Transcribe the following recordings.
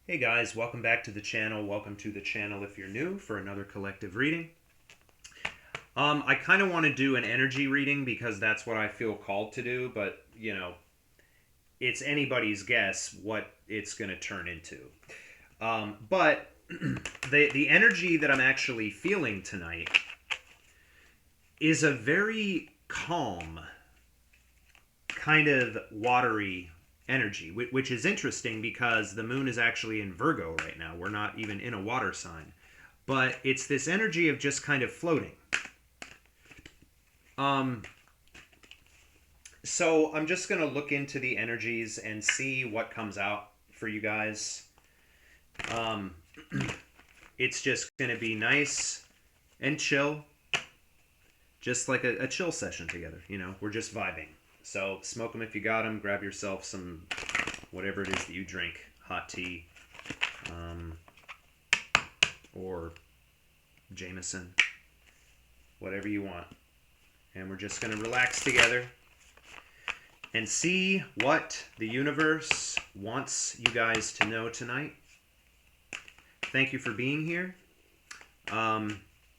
Hey guys, welcome back to the channel. Welcome to the channel if you're new for another collective reading. I kind of want to do an energy reading because that's what I feel called to do, but it's anybody's guess what it's going to turn into. But the energy that I'm actually feeling tonight is a very calm, kind of watery energy, which is interesting because the moon is actually in Virgo right now. We're not even in a water sign. But it's this energy of just kind of floating. So I'm just going to look into the energies and see what comes out for you guys. It's just going to be nice and chill. Just like a chill session together, We're just vibing. So smoke them if you got them. Grab yourself some, whatever it is that you drink. Hot tea. Or Jameson. Whatever you want. And we're just going to relax together and see what the universe wants you guys to know tonight. Thank you for being here.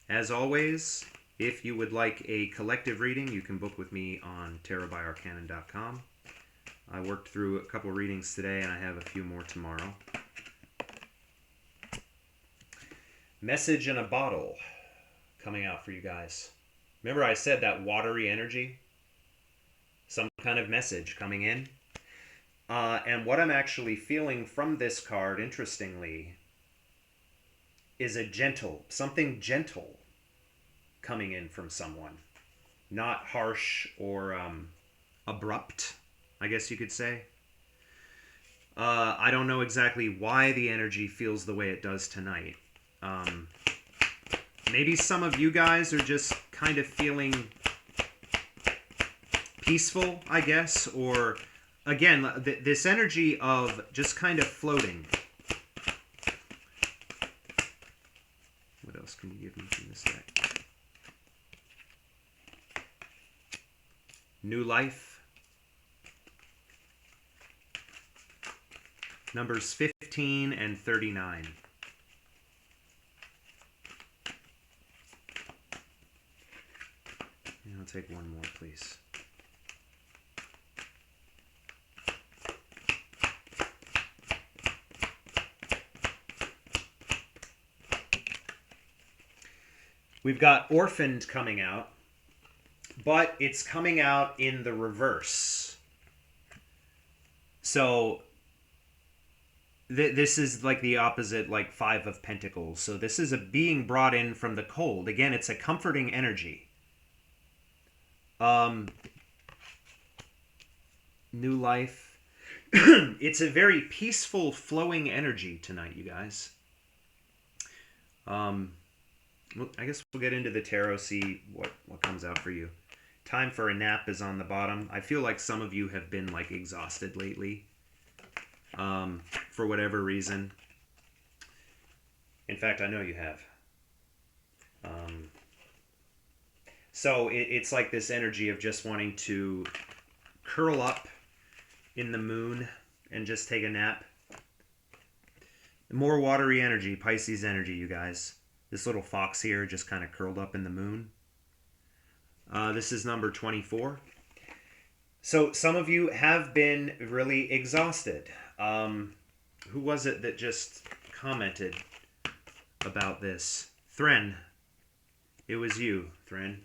As always, if you would like a collective reading, you can book with me on tarotbyarcanon.com. I worked through a couple readings today, and I have a few more tomorrow. Message in a bottle coming out for you guys. Remember I said that watery energy? Some kind of message coming in. And what I'm actually feeling from this card, interestingly, is something gentle coming in from someone. Not harsh or abrupt, I guess you could say. I don't know exactly why the energy feels the way it does tonight. Maybe some of you guys are just kind of feeling peaceful, I guess, or again, this energy of just kind of floating. What else can you give me from this deck? New life. Numbers 15 and 39. And I'll take one more, please. We've got orphaned coming out, but it's coming out in the reverse. So this is like the opposite, like Five of Pentacles. So this is a being brought in from the cold. Again, it's a comforting energy. New life. It's a very peaceful, flowing energy tonight, you guys. I guess we'll get into the tarot, see what comes out for you. Time for a nap is on the bottom. I feel like some of you have been like exhausted lately for whatever reason. In fact, I know you have. So it's like this energy of just wanting to curl up in the moon and just take a nap. More watery energy, Pisces energy, you guys. This little fox here just kind of curled up in the moon. This is number 24. So some of you have been really exhausted. Who was it that just commented about this? Thren. It was you, Thren.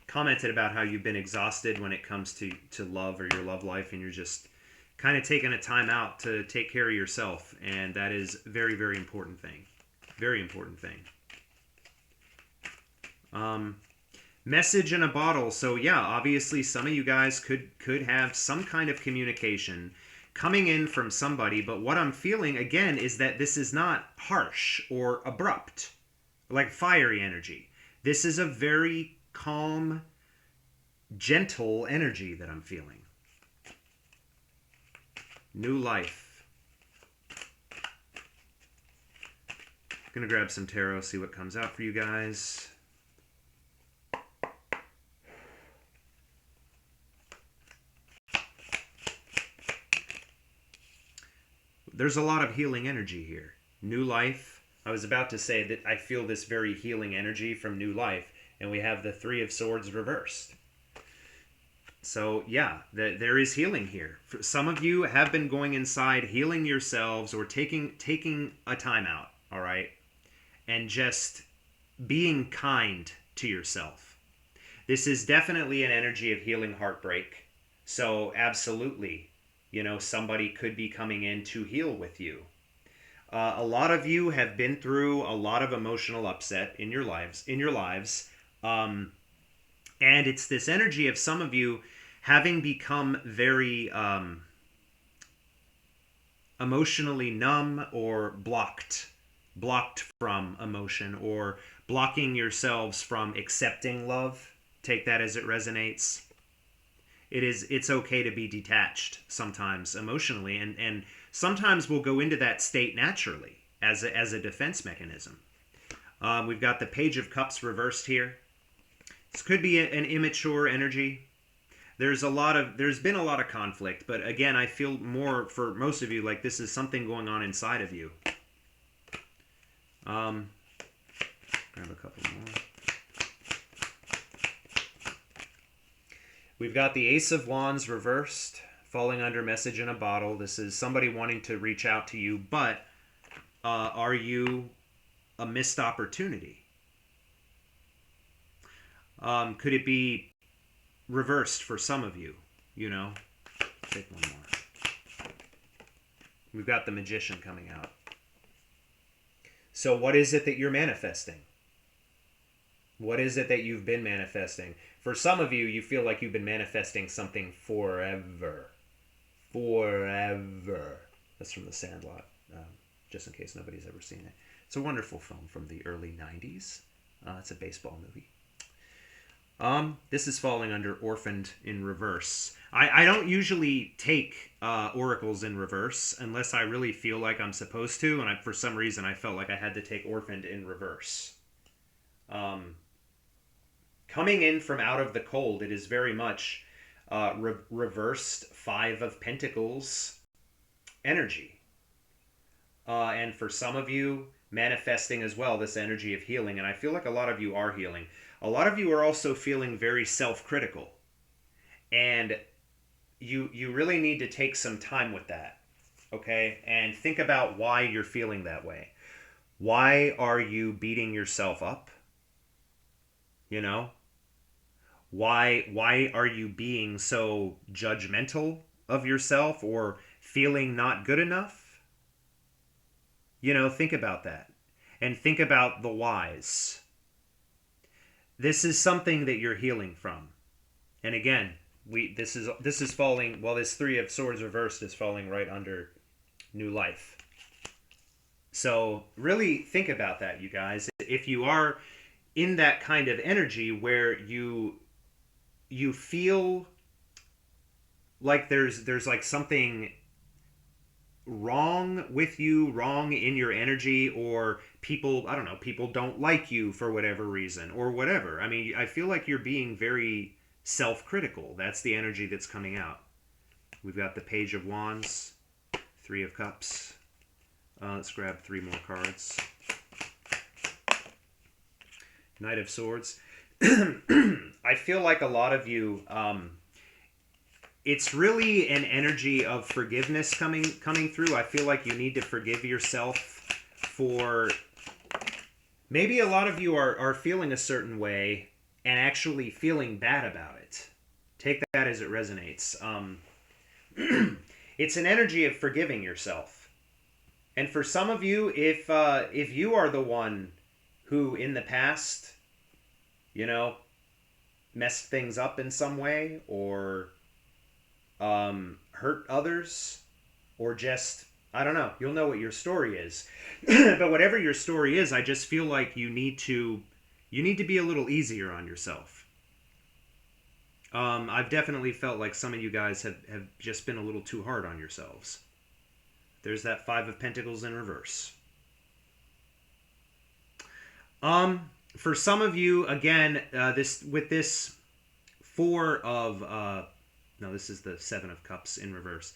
Commented about how you've been exhausted when it comes to love or your love life, and you're just kind of taking a time out to take care of yourself, and that is very, very important thing. Very important thing. Message in a bottle. So yeah, obviously some of you guys could have some kind of communication coming in from somebody, but what I'm feeling again is that this is not harsh or abrupt, like fiery energy. This is a very calm, gentle energy that I'm feeling. New life. Gonna grab some tarot, see what comes out for you guys. there's a lot of healing energy here. New life. I was about to say that I feel this very healing energy from new life, and we have the Three of Swords reversed. So yeah, there is healing here. Some of you have been going inside, healing yourselves, or taking a time out, all right, and just being kind to yourself. This is definitely an energy of healing heartbreak. So absolutely, somebody could be coming in to heal with you. A lot of you have been through a lot of emotional upset in your lives. And it's this energy of some of you having become very emotionally numb or blocked from emotion, or blocking yourselves from accepting love. Take that as it resonates. It's okay to be detached sometimes emotionally, and sometimes we'll go into that state naturally as a defense mechanism. We've got the Page of Cups reversed here. This could be an immature energy. There's been a lot of conflict, but again, I feel more for most of you like this is something going on inside of you. Grab a couple more. We've got the Ace of Wands reversed, falling under Message in a Bottle. This is somebody wanting to reach out to you, but are you a missed opportunity? Could it be reversed for some of you? Take one more. We've got the Magician coming out. So what is it that you're manifesting? What is it that you've been manifesting? For some of you, you feel like you've been manifesting something forever. Forever. That's from The Sandlot, just in case nobody's ever seen it. It's a wonderful film from the early 90s. It's a baseball movie. This is falling under Orphaned in reverse. I don't usually take oracles in reverse unless I really feel like I'm supposed to, and for some reason I felt like I had to take Orphaned in reverse. Coming in from out of the cold, it is very much reversed Five of Pentacles energy. And for some of you, manifesting as well this energy of healing, and I feel like a lot of you are healing. A lot of you are also feeling very self-critical, and you really need to take some time with that, okay? And think about why you're feeling that way. Why are you beating yourself up? Why are you being so judgmental of yourself or feeling not good enough? Think about that. And think about the whys. This is something that you're healing from. And again, this is falling, well, this Three of Swords reversed is falling right under new life. So really think about that, you guys. If you are in that kind of energy where you feel like there's like something wrong with you, wrong in your energy, or people don't like you for whatever reason or whatever. I mean, I feel like you're being very self-critical. That's the energy that's coming out. We've got the Page of Wands, Three of Cups. Let's grab three more cards. Knight of Swords. I feel like a lot of you, it's really an energy of forgiveness coming through. I feel like you need to forgive yourself for, maybe a lot of you are feeling a certain way and actually feeling bad about it. Take that as it resonates. It's an energy of forgiving yourself. And for some of you, if you are the one who in the past, messed things up in some way, or hurt others, or just, I don't know, you'll know what your story is. But whatever your story is, I just feel like you need to be a little easier on yourself. I've definitely felt like some of you guys have just been a little too hard on yourselves. There's that Five of Pentacles in reverse. For some of you, again, this Four of... no, this is the Seven of Cups in reverse.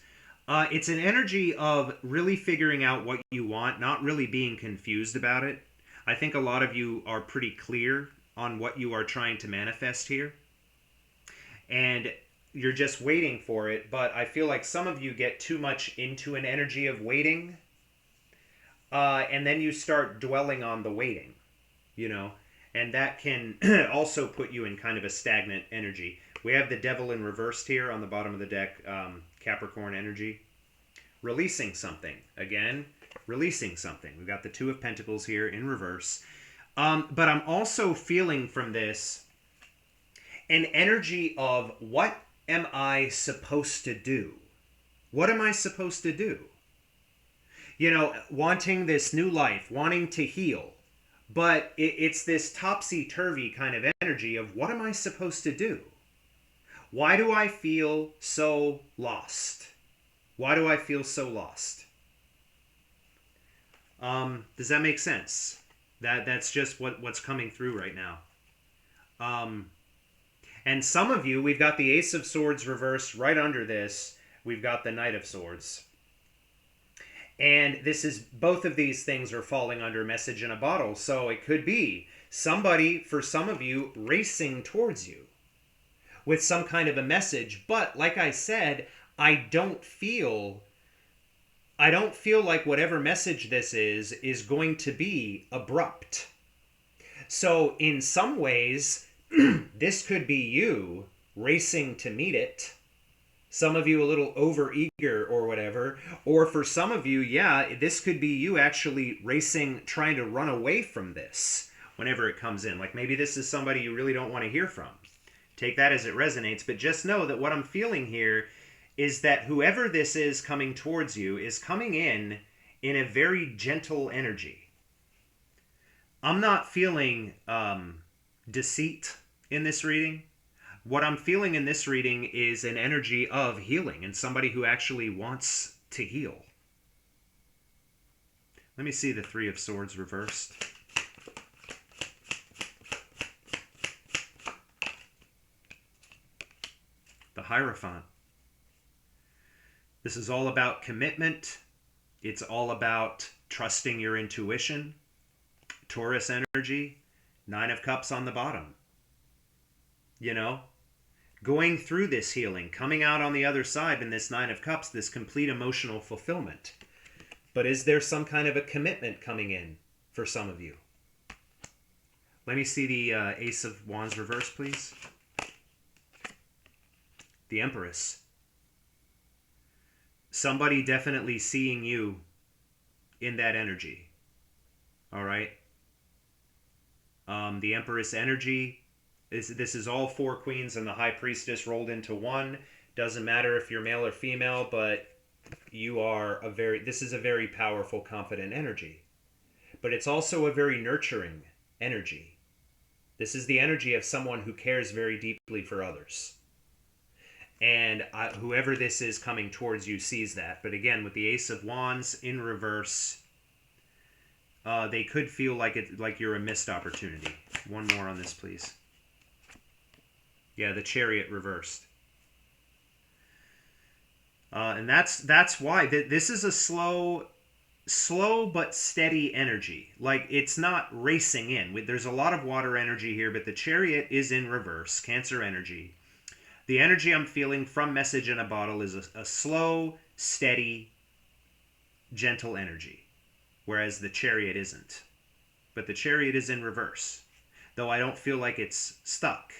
It's an energy of really figuring out what you want, not really being confused about it. I think a lot of you are pretty clear on what you are trying to manifest here. And you're just waiting for it. But I feel like some of you get too much into an energy of waiting. And then you start dwelling on the waiting, you know. And that can also put you in kind of a stagnant energy. We have the devil in reversed here on the bottom of the deck, Capricorn energy. Releasing something. Again, releasing something. We've got the Two of Pentacles here in reverse. But I'm also feeling from this an energy of what am I supposed to do? What am I supposed to do? You know, wanting this new life, wanting to heal. But it's this topsy-turvy kind of energy of what am I supposed to do? Why do I feel so lost? Why do I feel so lost? Does that make sense? That's just what's coming through right now. And some of you, we've got the Ace of Swords reversed right under this. We've got the Knight of Swords. And this is, both of these things are falling under message in a bottle. So it could be somebody, for some of you, racing towards you with some kind of a message. But like I said, I don't feel like whatever message this is going to be abrupt. So in some ways, this could be you racing to meet it. Some of you a little over-eager or whatever. Or for some of you, yeah, this could be you actually racing, trying to run away from this whenever it comes in. Like maybe this is somebody you really don't want to hear from. Take that as it resonates. But just know that what I'm feeling here is that whoever this is coming towards you is coming in a very gentle energy. I'm not feeling deceit in this reading. What I'm feeling in this reading is an energy of healing and somebody who actually wants to heal. Let me see the Three of Swords reversed. The Hierophant. This is all about commitment. It's all about trusting your intuition. Taurus energy. Nine of Cups on the bottom. You know, going through this healing, coming out on the other side in this Nine of Cups, this complete emotional fulfillment. But is there some kind of a commitment coming in for some of you? Let me see the Ace of Wands reverse, please. The Empress. Somebody definitely seeing you in that energy. All right? The Empress energy. This is all four queens and the High Priestess rolled into one. Doesn't matter if you're male or female, but you are this is a very powerful, confident energy. But it's also a very nurturing energy. This is the energy of someone who cares very deeply for others. And whoever this is coming towards you sees that. But again, with the Ace of Wands in reverse, they could feel like you're a missed opportunity. One more on this, please. Yeah, the Chariot reversed. And that's why. This is a slow but steady energy. Like, it's not racing in. There's a lot of water energy here, but the Chariot is in reverse. Cancer energy. The energy I'm feeling from Message in a Bottle is a slow, steady, gentle energy. Whereas the Chariot isn't. But the Chariot is in reverse. Though I don't feel like it's stuck.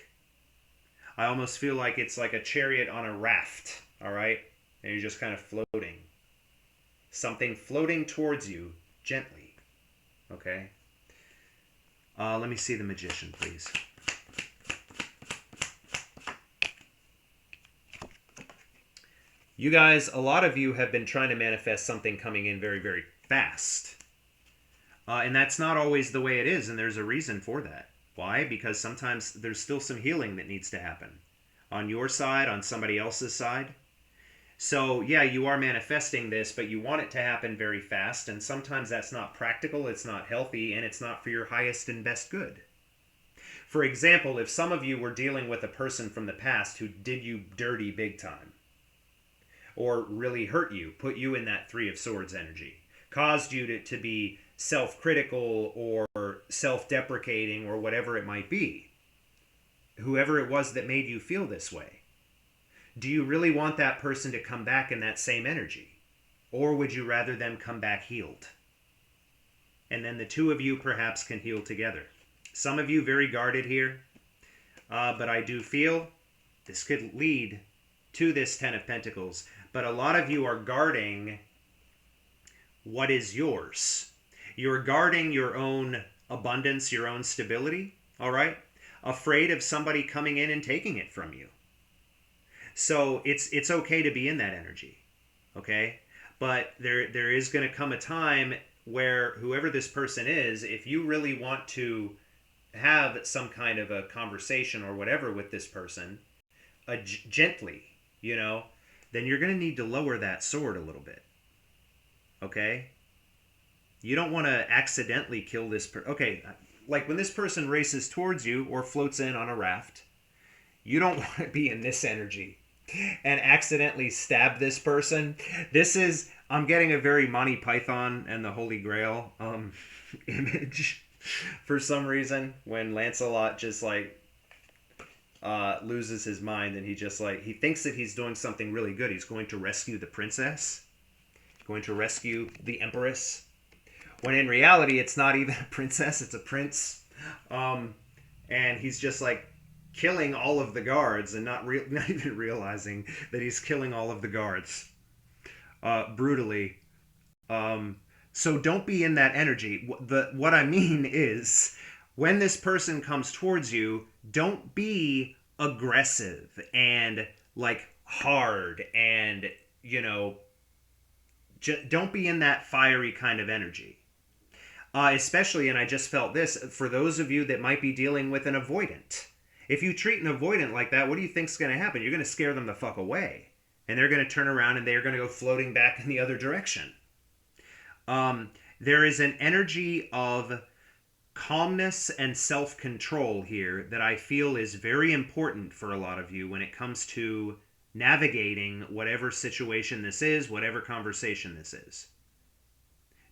I almost feel like it's like a chariot on a raft, all right? And you're just kind of floating. Something floating towards you gently, okay? Let me see the Magician, please. You guys, a lot of you have been trying to manifest something coming in very, very fast. And that's not always the way it is, and there's a reason for that. Why? Because sometimes there's still some healing that needs to happen. On your side, on somebody else's side. So, yeah, you are manifesting this, but you want it to happen very fast, and sometimes that's not practical, it's not healthy, and it's not for your highest and best good. For example, if some of you were dealing with a person from the past who did you dirty big time, or really hurt you, put you in that Three of Swords energy, caused you to be self-critical or self-deprecating or whatever it might be. Whoever it was that made you feel this way. Do you really want that person to come back in that same energy? Or would you rather them come back healed? And then the two of you perhaps can heal together. Some of you very guarded here, but I do feel this could lead to this Ten of Pentacles. But a lot of you are guarding what is yours. You're guarding your own abundance, your own stability, all right? Afraid of somebody coming in and taking it from you. So it's okay to be in that energy, okay? But there is going to come a time where whoever this person is, if you really want to have some kind of a conversation or whatever with this person, gently, you know, then you're going to need to lower that sword a little bit, okay? You don't want to accidentally kill this person. Okay, like when this person races towards you or floats in on a raft, you don't want to be in this energy and accidentally stab this person. This is, I'm getting a very Monty Python and the Holy Grail image for some reason, when Lancelot just like loses his mind and he just like, he thinks that he's doing something really good. He's going to rescue the princess, going to rescue the empress, when in reality it's not even a princess, it's a prince. And he's just like killing all of the guards and not even realizing that he's killing all of the guards brutally. So don't be in that energy. What I mean is, when this person comes towards you, don't be aggressive and like hard and, you know, don't be in that fiery kind of energy. Especially, and I just felt this, for those of you that might be dealing with an avoidant. If you treat an avoidant like that, what do you think's going to happen? You're going to scare them the fuck away. And they're going to turn around and they're going to go floating back in the other direction. There is an energy of calmness and self-control here that I feel is very important for a lot of you when it comes to navigating whatever situation this is, whatever conversation this is.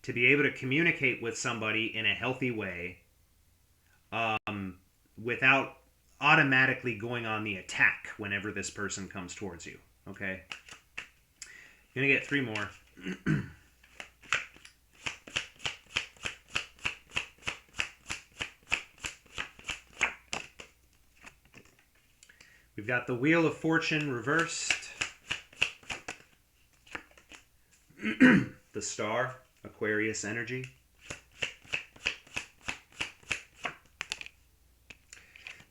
To be able to communicate with somebody in a healthy way without automatically going on the attack whenever this person comes towards you. Okay? I'm going to get 3 more. We've got the Wheel of Fortune reversed. The Star, Aquarius energy.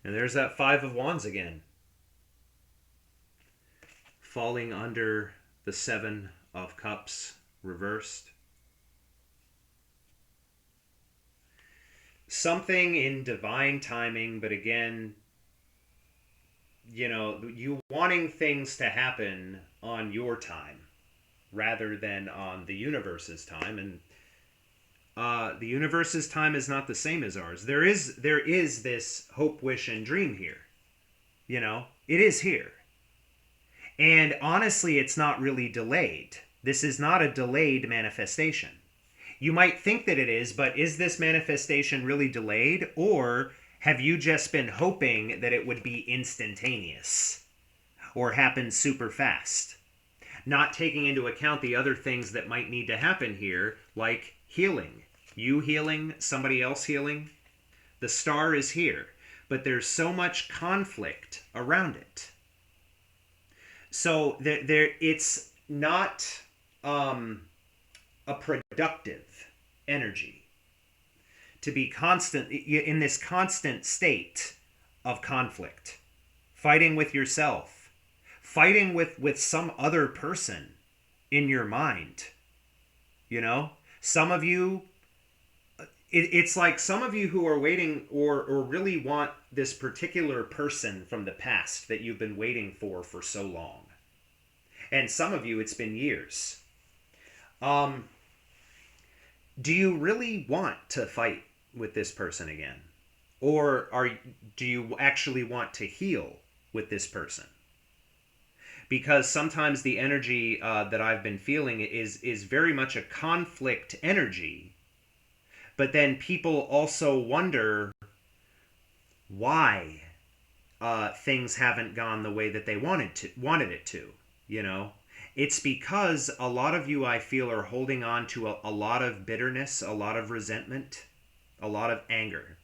And there's that 5 of Wands again. Falling under the 7 of Cups reversed. Something in divine timing, but again, you know, you wanting things to happen on your time rather than on the universe's time. And the universe's time is not the same as ours. There is this hope, wish, and dream here. You know, it is here. And honestly, it's not really delayed. This is not a delayed manifestation. You might think that it is, but is this manifestation really delayed? Or have you just been hoping that it would be instantaneous or happen super fast? Not taking into account the other things that might need to happen here, like healing. You healing, somebody else healing. The Star is here, but there's so much conflict around it. So it's not a productive energy to be constant in this constant state of conflict, fighting with yourself, fighting with some other person in your mind. You know, some of you, it's like some of you who are waiting or really want this particular person from the past that you've been waiting for so long. And some of you, it's been years. Do you really want to fight with this person again? Or do you actually want to heal with this person? because sometimes the energy that I've been feeling is very much a conflict energy. But then people also wonder why things haven't gone the way that they wanted it to. You know, it's because a lot of you, I feel, are holding on to a lot of bitterness, a lot of resentment, a lot of anger.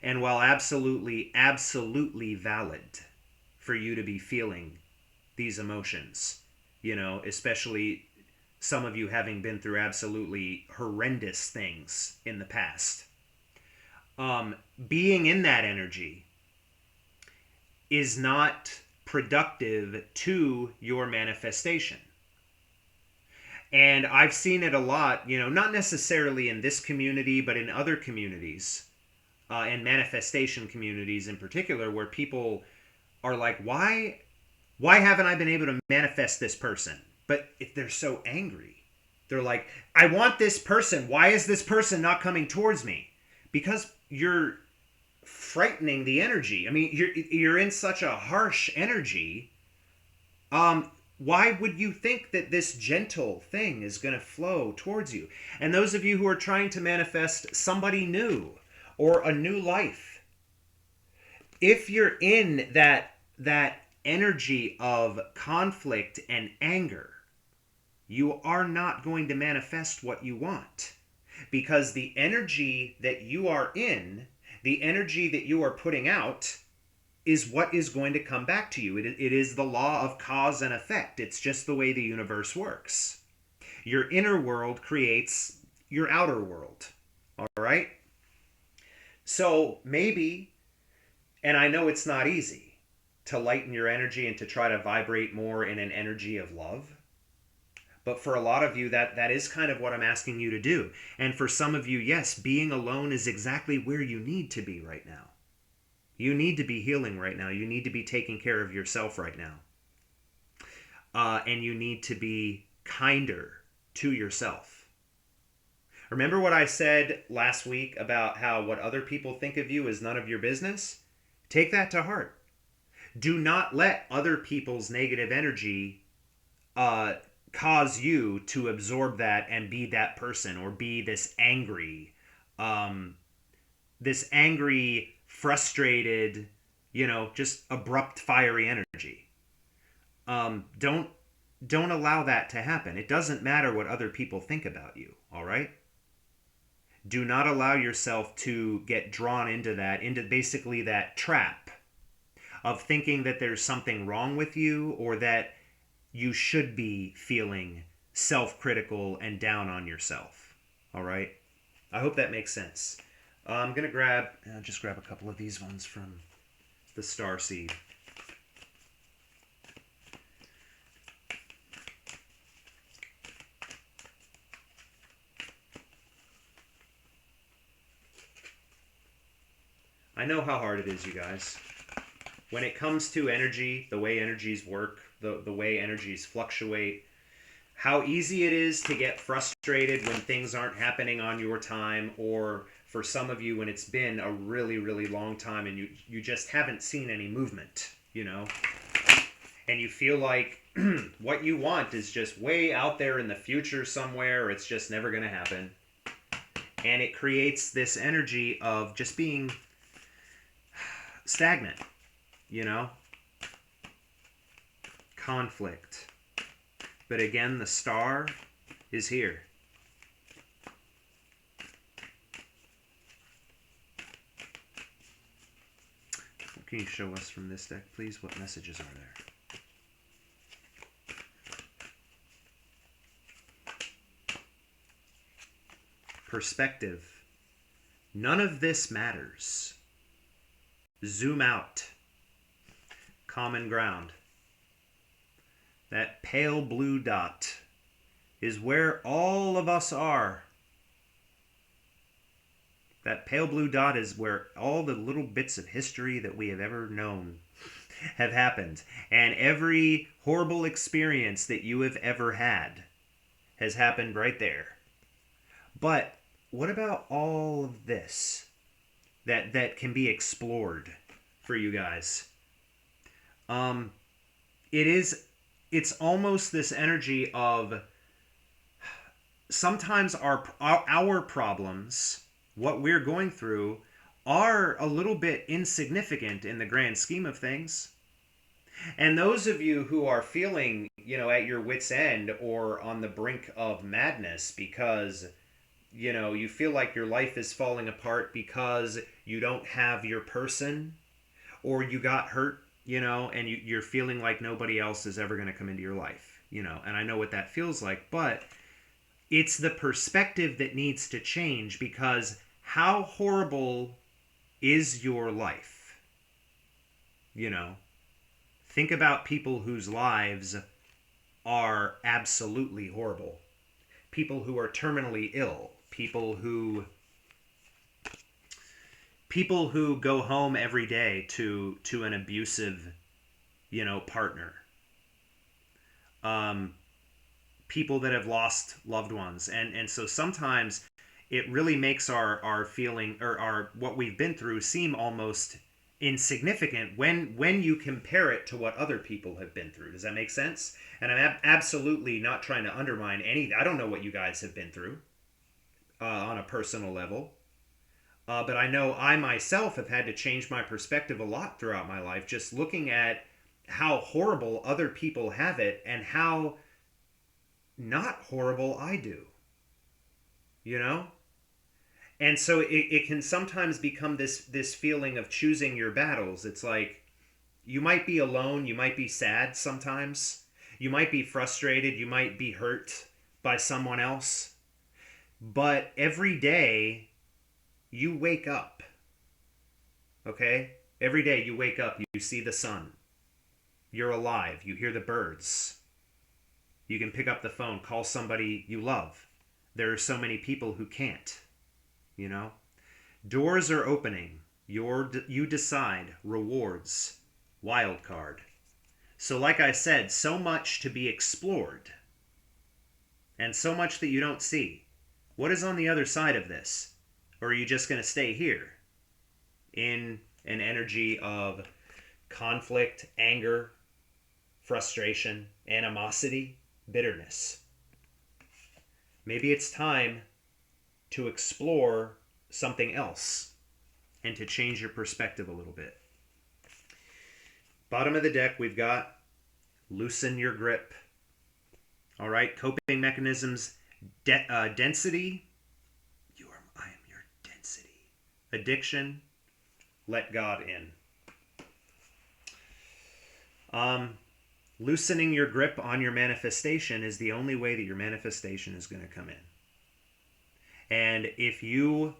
And while absolutely, absolutely valid for you to be feeling these emotions, you know, especially some of you having been through absolutely horrendous things in the past. Being in that energy is not productive to your manifestation. And I've seen it a lot, you know, not necessarily in this community, but in other communities, and manifestation communities in particular, where people are like, why haven't I been able to manifest this person? But if they're so angry, they're like, I want this person. Why is this person not coming towards me? Because you're frightening the energy. I mean, you're in such a harsh energy. Why would you think that this gentle thing is going to flow towards you? And those of you who are trying to manifest somebody new or a new life, if you're in that energy of conflict and anger, you are not going to manifest what you want, because the energy that you are in, the energy that you are putting out, is what is going to come back to you. It is the law of cause and effect. It's just the way the universe works. Your inner world creates your outer world. All right? So maybe, and I know it's not easy to lighten your energy and to try to vibrate more in an energy of love. But for a lot of you, that is kind of what I'm asking you to do. And for some of you, yes, being alone is exactly where you need to be right now. You need to be healing right now. You need to be taking care of yourself right now. And you need to be kinder to yourself. Remember what I said last week about how what other people think of you is none of your business? Take that to heart. Do not let other people's negative energy cause you to absorb that and be that person, or be this angry, frustrated, you know, just abrupt, fiery energy. Don't allow that to happen. It doesn't matter what other people think about you. All right. Do not allow yourself to get drawn into basically that trap of thinking that there's something wrong with you, or that you should be feeling self-critical and down on yourself. All right? I hope that makes sense. I'm going to just grab a couple of these ones from the Star Seed. I know how hard it is, you guys. When it comes to energy, the way energies work, the way energies fluctuate, how easy it is to get frustrated when things aren't happening on your time, or for some of you when it's been a really, really long time and you just haven't seen any movement, you know? And you feel like what you want is just way out there in the future somewhere, or it's just never going to happen. And it creates this energy of just being stagnant, you know? Conflict. But again, the star is here. What can you show us from this deck, please? What messages are there? Perspective. None of this matters. Zoom out. Common ground. That pale blue dot is where all of us are. That pale blue dot is where all the little bits of history that we have ever known have happened. And every horrible experience that you have ever had has happened right there. But what about all of this that can be explored for you guys? it is, it's almost this energy of sometimes our problems, what we're going through, are a little bit insignificant in the grand scheme of things. And those of you who are feeling, at your wits' end or on the brink of madness because, you feel like your life is falling apart because you don't have your person or you got hurt, and you're feeling like nobody else is ever going to come into your life, and I know what that feels like, but it's the perspective that needs to change because how horrible is your life? Think about people whose lives are absolutely horrible. People who are terminally ill. People who go home every day to an abusive, partner. People that have lost loved ones. And so sometimes it really makes our feeling or our what we've been through seem almost insignificant when you compare it to what other people have been through. Does that make sense? And I'm absolutely not trying to undermine any. I don't know what you guys have been through on a personal level, but I know I myself have had to change my perspective a lot throughout my life, just looking at how horrible other people have it and how not horrible I do. You know? And so it can sometimes become this feeling of choosing your battles. It's like you might be alone, you might be sad sometimes, you might be frustrated, you might be hurt by someone else. But every day you wake up. Okay? Every day you wake up, you see the sun. You're alive, you hear the birds. You can pick up the phone, call somebody you love. There are so many people who can't. Doors are opening. You decide. Rewards. Wild card. So like I said, so much to be explored. And so much that you don't see. What is on the other side of this? Or are you just going to stay here? In an energy of conflict, anger, frustration, animosity, bitterness. Maybe it's time to explore something else and to change your perspective a little bit. Bottom of the deck, we've got loosen your grip. All right, coping mechanisms, density. I am your density. Addiction, let God in. Loosening your grip on your manifestation is the only way that your manifestation is going to come in. And if you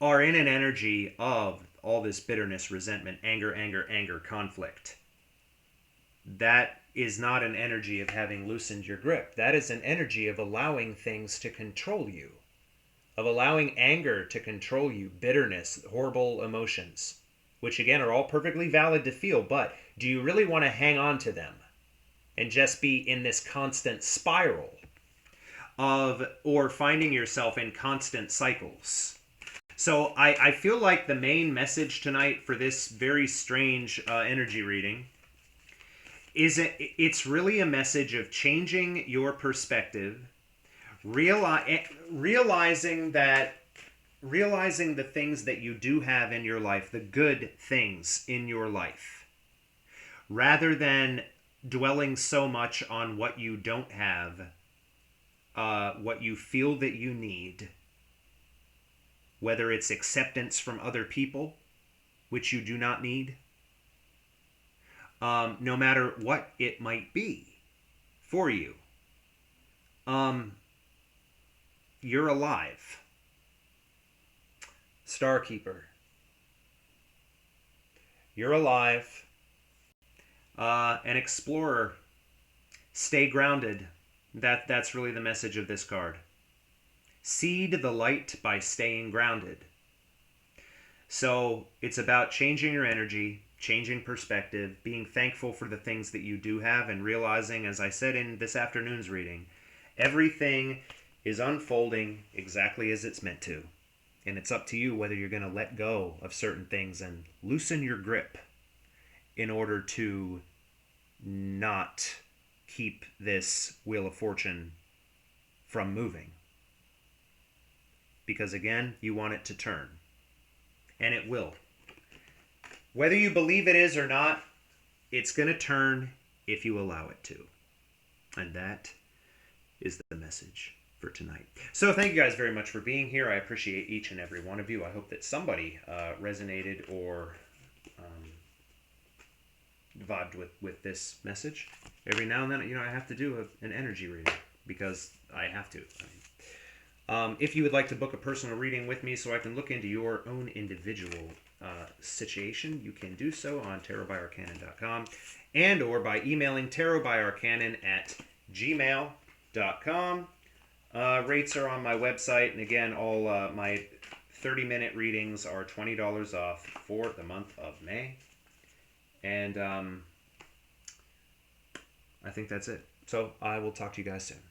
are in an energy of all this bitterness, resentment, anger, conflict, that is not an energy of having loosened your grip. That is an energy of allowing things to control you, of allowing anger to control you, bitterness, horrible emotions, which again are all perfectly valid to feel, but do you really want to hang on to them and just be in this constant spiral or finding yourself in constant cycles? So I feel like the main message tonight for this very strange energy reading is it's really a message of changing your perspective, realizing the things that you do have in your life, the good things in your life, rather than dwelling so much on what you don't have, what you feel that you need, whether it's acceptance from other people, which you do not need, no matter what it might be for you. You're alive. Starkeeper. You're alive. An explorer. Stay grounded. That's really the message of this card. Seed the light by staying grounded. So it's about changing your energy, changing perspective, being thankful for the things that you do have, and realizing, as I said in this afternoon's reading, everything is unfolding exactly as it's meant to. And it's up to you whether you're going to let go of certain things and loosen your grip in order to not keep this Wheel of Fortune from moving. Because again, you want it to turn. And it will. Whether you believe it is or not, it's going to turn if you allow it to. And that is the message for tonight. So thank you guys very much for being here. I appreciate each and every one of you. I hope that somebody resonated or vibed with this message. Every now and then, I have to do an energy reading because I have to. If you would like to book a personal reading with me so I can look into your own individual situation, you can do so on tarotbyarcanon.com and or by emailing tarotbyarcanon@gmail.com. Rates are on my website, and again, all my 30-minute readings are $20 off for the month of May. And I think that's it. So I will talk to you guys soon.